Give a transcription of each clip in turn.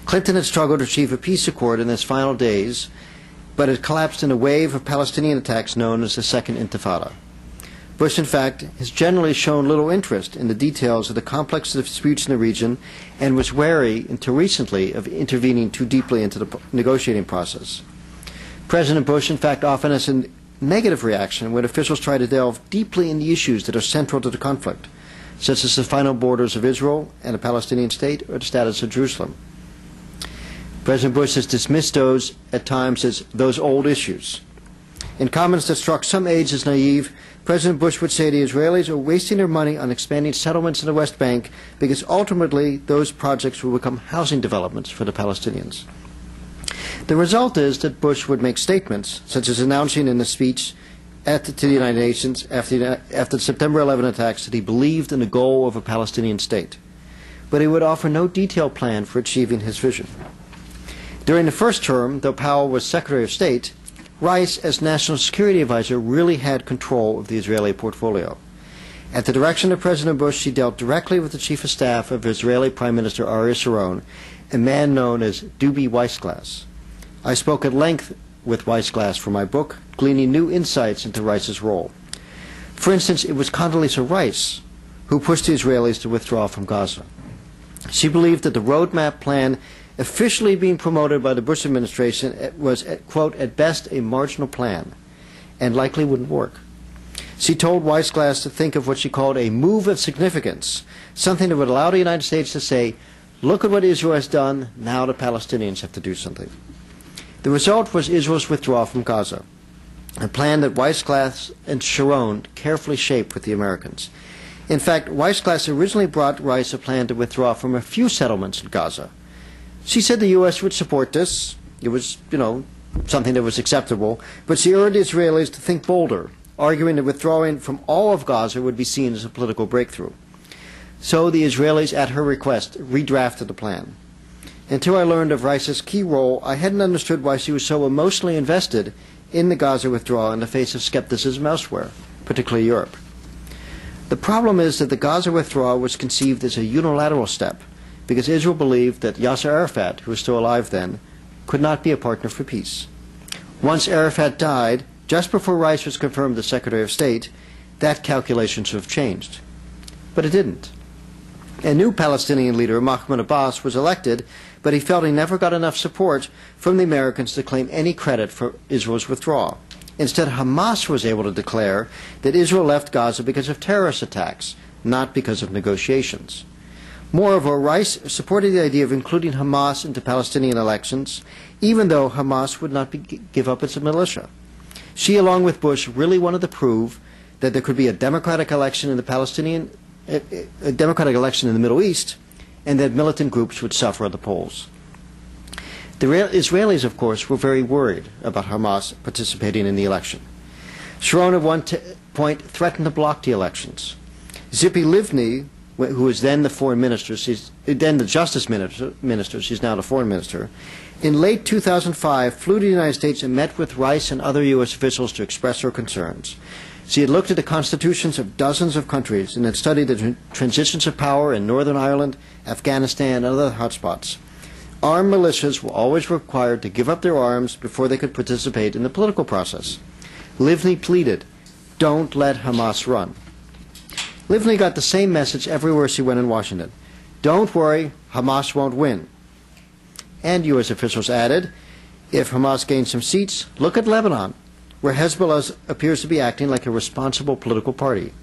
Clinton had struggled to achieve a peace accord in his final days, but it collapsed in a wave of Palestinian attacks known as the Second Intifada. Bush, in fact, has generally shown little interest in the details of the complex disputes in the region and was wary, until recently, of intervening too deeply into the negotiating process. President Bush, in fact, often has a negative reaction when officials try to delve deeply in the issues that are central to the conflict, such as the final borders of Israel and a Palestinian state or the status of Jerusalem. President Bush has dismissed those at times as those old issues. In comments that struck some aides as naive, President Bush would say the Israelis are wasting their money on expanding settlements in the West Bank because ultimately those projects will become housing developments for the Palestinians. The result is that Bush would make statements, such as announcing in a speech to the United Nations after the September 11 attacks that he believed in the goal of a Palestinian state. But he would offer no detailed plan for achieving his vision. During the first term, though Powell was Secretary of State, Rice, as National Security Advisor, really had control of the Israeli portfolio. At the direction of President Bush, she dealt directly with the Chief of Staff of Israeli Prime Minister Ariel Sharon, a man known as Dubi Weissglass. I spoke at length with Weissglass for my book, gleaning new insights into Rice's role. For instance, it was Condoleezza Rice who pushed the Israelis to withdraw from Gaza. She believed that the roadmap plan officially being promoted by the Bush administration was, quote, at best a marginal plan, and likely wouldn't work. She told Weissglass to think of what she called a move of significance, something that would allow the United States to say, look at what Israel has done, now the Palestinians have to do something. The result was Israel's withdrawal from Gaza, a plan that Weissglass and Sharon carefully shaped with the Americans. In fact, Weissglass originally brought Rice a plan to withdraw from a few settlements in Gaza. She said the U.S. would support this. It was, something that was acceptable. But she urged the Israelis to think bolder, arguing that withdrawing from all of Gaza would be seen as a political breakthrough. So the Israelis, at her request, redrafted the plan. Until I learned of Rice's key role, I hadn't understood why she was so emotionally invested in the Gaza withdrawal in the face of skepticism elsewhere, particularly Europe. The problem is that the Gaza withdrawal was conceived as a unilateral step, because Israel believed that Yasser Arafat, who was still alive then, could not be a partner for peace. Once Arafat died, just before Rice was confirmed as Secretary of State, that calculation should have changed. But it didn't. A new Palestinian leader, Mahmoud Abbas, was elected, but he felt he never got enough support from the Americans to claim any credit for Israel's withdrawal. Instead, Hamas was able to declare that Israel left Gaza because of terrorist attacks, not because of negotiations. Moreover, Rice supported the idea of including Hamas into Palestinian elections, even though Hamas would not give up its militia. She, along with Bush, really wanted to prove that there could be a democratic election in the a democratic election in the Middle East, and that militant groups would suffer at the polls. The Israelis, of course, were very worried about Hamas participating in the election. Sharon at one point threatened to block the elections. Tzipi Livni, who was then the foreign minister, she's then the justice minister, she's now the foreign minister, in late 2005 flew to the United States and met with Rice and other U.S. officials to express her concerns. She had looked at the constitutions of dozens of countries and had studied the transitions of power in Northern Ireland, Afghanistan, and other hotspots. Armed militias were always required to give up their arms before they could participate in the political process. Livni pleaded, don't let Hamas run. Livni got the same message everywhere she went in Washington. Don't worry, Hamas won't win. And U.S. officials added, if Hamas gains some seats, look at Lebanon, where Hezbollah appears to be acting like a responsible political party.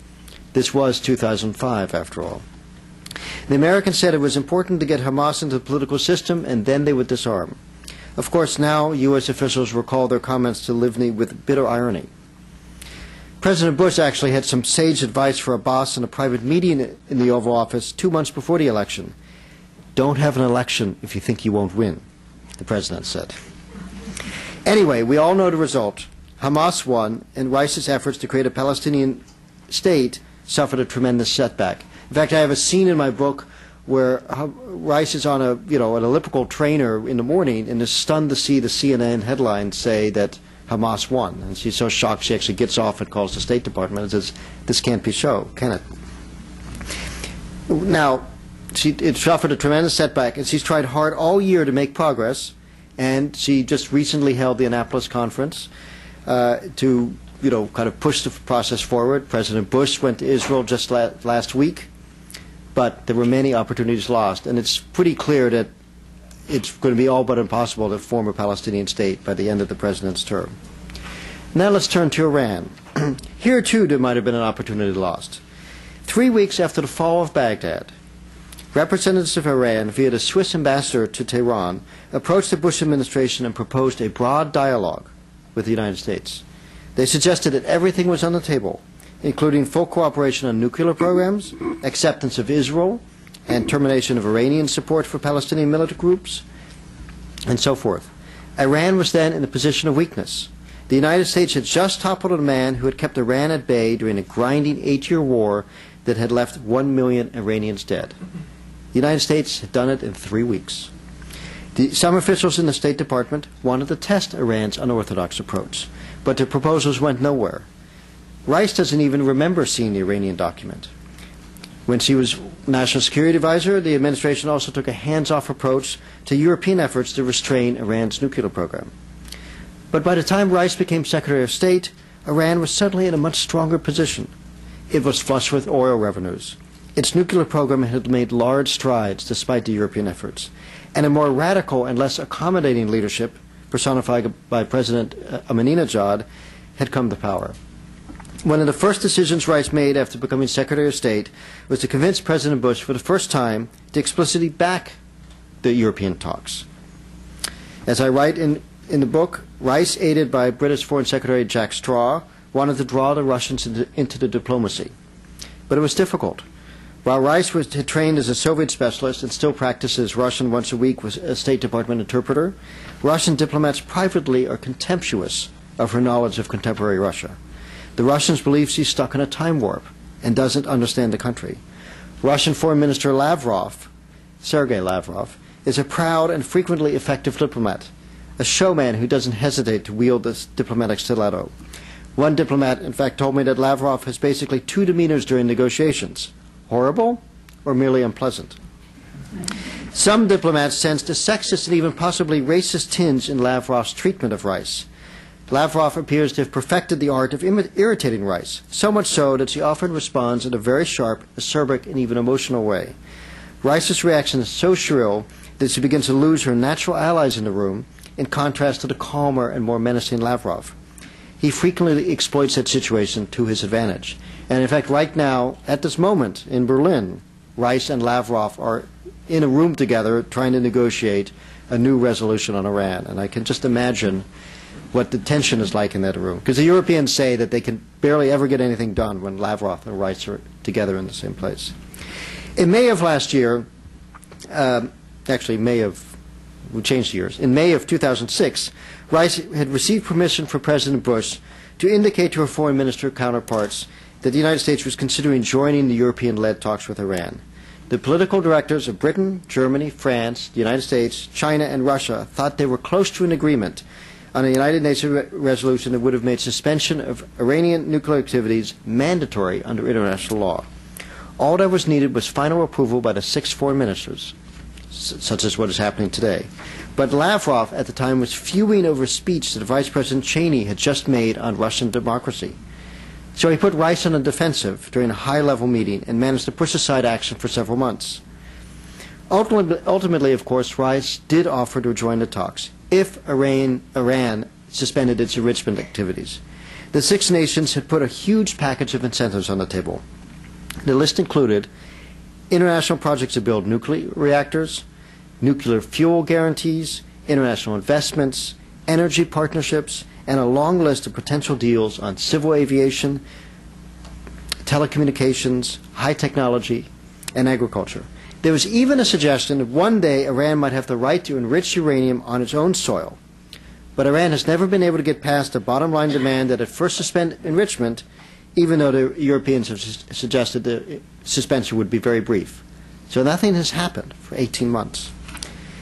This was 2005, after all. The Americans said it was important to get Hamas into the political system, and then they would disarm. Of course, now U.S. officials recall their comments to Livni with bitter irony. President Bush actually had some sage advice for Abbas in a private meeting in the Oval Office 2 months before the election. Don't have an election if you think you won't win, the president said. Anyway, we all know the result. Hamas won, and Rice's efforts to create a Palestinian state suffered a tremendous setback. In fact, I have a scene in my book where Rice is on an elliptical trainer in the morning and is stunned to see the CNN headlines say that Hamas won. And she's so shocked she actually gets off and calls the State Department and says, this can't be so, can it? Now, it suffered a tremendous setback, and she's tried hard all year to make progress. And she just recently held the Annapolis conference to, kind of push the process forward. President Bush went to Israel just last week, but there were many opportunities lost, and it's pretty clear that it's going to be all but impossible to form a Palestinian state by the end of the president's term. Now let's turn to Iran. Here, too, there might have been an opportunity lost. 3 weeks after the fall of Baghdad, representatives of Iran, via the Swiss ambassador to Tehran, approached the Bush administration and proposed a broad dialogue with the United States. They suggested that everything was on the table, including full cooperation on nuclear programs, acceptance of Israel, and termination of Iranian support for Palestinian militant groups, and so forth. Iran was then in a position of weakness. The United States had just toppled a man who had kept Iran at bay during a grinding 8-year war that had left 1 million Iranians dead. The United States had done it in 3 weeks. Some officials in the State Department wanted to test Iran's unorthodox approach, but their proposals went nowhere. Rice doesn't even remember seeing the Iranian document. When she was National Security Advisor, the administration also took a hands-off approach to European efforts to restrain Iran's nuclear program. But by the time Rice became Secretary of State, Iran was suddenly in a much stronger position. It was flush with oil revenues. Its nuclear program had made large strides despite the European efforts. And a more radical and less accommodating leadership, personified by President Ahmadinejad, had come to power. One of the first decisions Rice made after becoming Secretary of State was to convince President Bush for the first time to explicitly back the European talks. As I write in the book, Rice, aided by British Foreign Secretary Jack Straw, wanted to draw the Russians into the diplomacy. But it was difficult. While Rice had trained as a Soviet specialist and still practices Russian once a week with a State Department interpreter, Russian diplomats privately are contemptuous of her knowledge of contemporary Russia. The Russians believe she's stuck in a time warp and doesn't understand the country. Russian Foreign Minister Lavrov, Sergei Lavrov, is a proud and frequently effective diplomat, a showman who doesn't hesitate to wield this diplomatic stiletto. One diplomat, in fact, told me that Lavrov has basically 2 demeanors during negotiations: horrible or merely unpleasant. Some diplomats sensed a sexist and even possibly racist tinge in Lavrov's treatment of Rice. Lavrov appears to have perfected the art of irritating Rice, so much so that she often responds in a very sharp, acerbic, and even emotional way. Rice's reaction is so shrill that she begins to lose her natural allies in the room, in contrast to the calmer and more menacing Lavrov. He frequently exploits that situation to his advantage. And in fact, right now, at this moment in Berlin, Rice and Lavrov are in a room together trying to negotiate a new resolution on Iran. And I can just imagine what the tension is like in that room. Because the Europeans say that they can barely ever get anything done when Lavrov and Rice are together in the same place. In May of last year, we changed years. In May of 2006, Rice had received permission from President Bush to indicate to her foreign minister counterparts that the United States was considering joining the European-led talks with Iran. The political directors of Britain, Germany, France, the United States, China, and Russia thought they were close to an agreement on a United Nations resolution that would have made suspension of Iranian nuclear activities mandatory under international law. All that was needed was final approval by the 6 foreign ministers, such as what is happening today. But Lavrov at the time was fuming over a speech that Vice President Cheney had just made on Russian democracy. So he put Rice on the defensive during a high-level meeting and managed to push aside action for several months. Ultimately, of course, Rice did offer to join the talks if Iran suspended its enrichment activities. The 6 nations had put a huge package of incentives on the table. The list included international projects to build nuclear reactors, nuclear fuel guarantees, international investments, energy partnerships, and a long list of potential deals on civil aviation, telecommunications, high technology, and agriculture. There was even a suggestion that one day Iran might have the right to enrich uranium on its own soil. But Iran has never been able to get past the bottom line demand that it first suspend enrichment, even though the Europeans have suggested the suspension would be very brief. So nothing has happened for 18 months.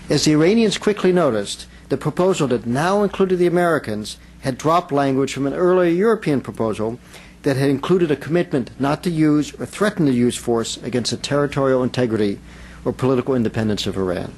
As the Iranians quickly noticed, the proposal that now included the Americans had dropped language from an earlier European proposal that had included a commitment not to use or threaten to use force against the territorial integrity or political independence of Iran.